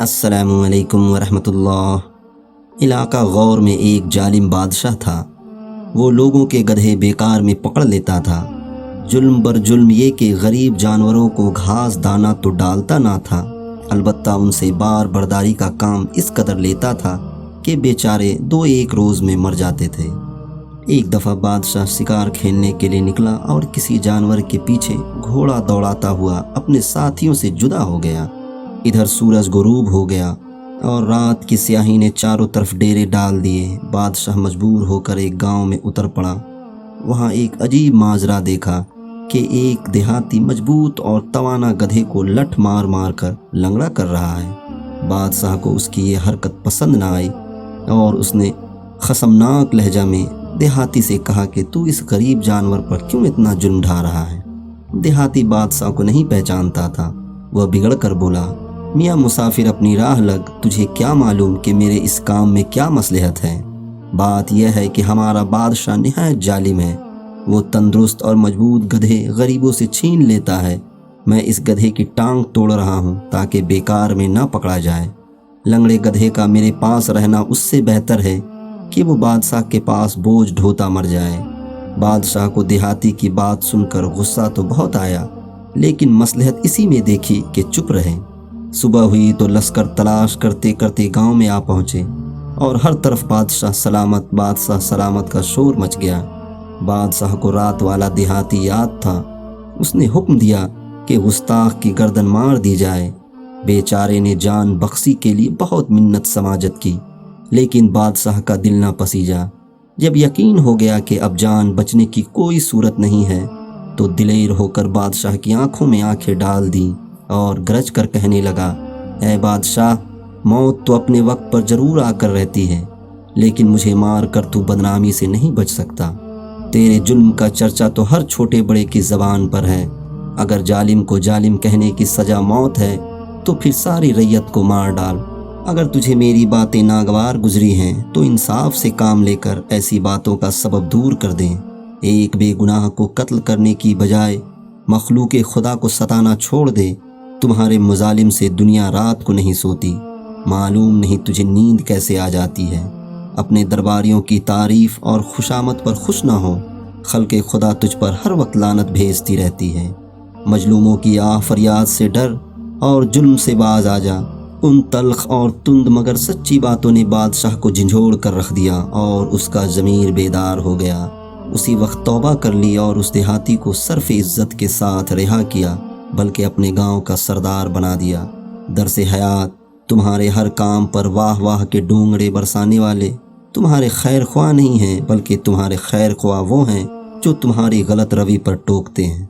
السلام علیکم ورحمۃ اللہ۔ علاقہ غور میں ایک ظالم بادشاہ تھا۔ وہ لوگوں کے گدھے بیکار میں پکڑ لیتا تھا۔ ظلم بر ظلم یہ کہ غریب جانوروں کو گھاس دانا تو ڈالتا نہ تھا، البتہ ان سے بار برداری کا کام اس قدر لیتا تھا کہ بیچارے 2-1 روز میں مر جاتے تھے۔ ایک دفعہ بادشاہ شکار کھیلنے کے لیے نکلا اور کسی جانور کے پیچھے گھوڑا دوڑاتا ہوا اپنے ساتھیوں سے جدا ہو گیا۔ ادھر سورج غروب ہو گیا اور رات کی سیاہی نے چاروں طرف ڈیرے ڈال دیے۔ بادشاہ مجبور ہو کر ایک گاؤں میں اتر پڑا۔ وہاں ایک عجیب ماجرا دیکھا کہ ایک دیہاتی مضبوط اور توانا گدھے کو لٹھ مار مار کر لنگڑا کر رہا ہے۔ بادشاہ کو اس کی یہ حرکت پسند نہ آئی اور اس نے خشمناک لہجہ میں دیہاتی سے کہا کہ تو اس غریب جانور پر کیوں اتنا ظلم ڈھا رہا ہے؟ دیہاتی بادشاہ کو نہیں پہچانتا تھا۔ وہ بگڑ کر بولا، میاں مسافر اپنی راہ لگ، تجھے کیا معلوم کہ میرے اس کام میں کیا مصلحت ہے؟ بات یہ ہے کہ ہمارا بادشاہ نہایت ظالم ہے۔ وہ تندرست اور مضبوط گدھے غریبوں سے چھین لیتا ہے۔ میں اس گدھے کی ٹانگ توڑ رہا ہوں تاکہ بیکار میں نہ پکڑا جائے۔ لنگڑے گدھے کا میرے پاس رہنا اس سے بہتر ہے کہ وہ بادشاہ کے پاس بوجھ ڈھوتا مر جائے۔ بادشاہ کو دیہاتی کی بات سن کر غصہ تو بہت آیا، لیکن مصلحت اسی میں دیکھی کہ چپ رہے۔ صبح ہوئی تو لشکر تلاش کرتے کرتے گاؤں میں آ پہنچے اور ہر طرف بادشاہ سلامت کا شور مچ گیا۔ بادشاہ کو رات والا دیہاتی یاد تھا۔ اس نے حکم دیا کہ گستاخ کی گردن مار دی جائے۔ بیچارے نے جان بخشی کے لیے بہت منت سماجت کی، لیکن بادشاہ کا دل نہ پسیجا۔ جب یقین ہو گیا کہ اب جان بچنے کی کوئی صورت نہیں ہے تو دلیر ہو کر بادشاہ کی آنکھوں میں آنکھیں ڈال دیں اور گرج کر کہنے لگا، اے بادشاہ، موت تو اپنے وقت پر ضرور آ کر رہتی ہے، لیکن مجھے مار کر تو بدنامی سے نہیں بچ سکتا۔ تیرے ظلم کا چرچا تو ہر چھوٹے بڑے کی زبان پر ہے۔ اگر ظالم کو ظالم کہنے کی سزا موت ہے تو پھر ساری رعیت کو مار ڈال۔ اگر تجھے میری باتیں ناگوار گزری ہیں تو انصاف سے کام لے کر ایسی باتوں کا سبب دور کر دیں۔ ایک بے گناہ کو قتل کرنے کی بجائے مخلوق خدا کو ستانا چھوڑ دے۔ تمہارے مظالم سے دنیا رات کو نہیں سوتی۔ معلوم نہیں تجھے نیند کیسے آ جاتی ہے۔ اپنے درباریوں کی تعریف اور خوشامد پر خوش نہ ہو۔ خلق خدا تجھ پر ہر وقت لعنت بھیجتی رہتی ہے۔ مظلوموں کی آہ فریاد سے ڈر اور ظلم سے باز آ جا۔ ان تلخ اور تند مگر سچی باتوں نے بادشاہ کو جھنجھوڑ کر رکھ دیا اور اس کا ضمیر بیدار ہو گیا۔ اسی وقت توبہ کر لی اور اس دیہاتی کو صرف عزت کے ساتھ رہا کیا، بلکہ اپنے گاؤں کا سردار بنا دیا۔ درس حیات، تمہارے ہر کام پر واہ واہ کے ڈونگڑے برسانے والے تمہارے خیر خواہ نہیں ہیں، بلکہ تمہارے خیر خواہ وہ ہیں جو تمہاری غلط روی پر ٹوکتے ہیں۔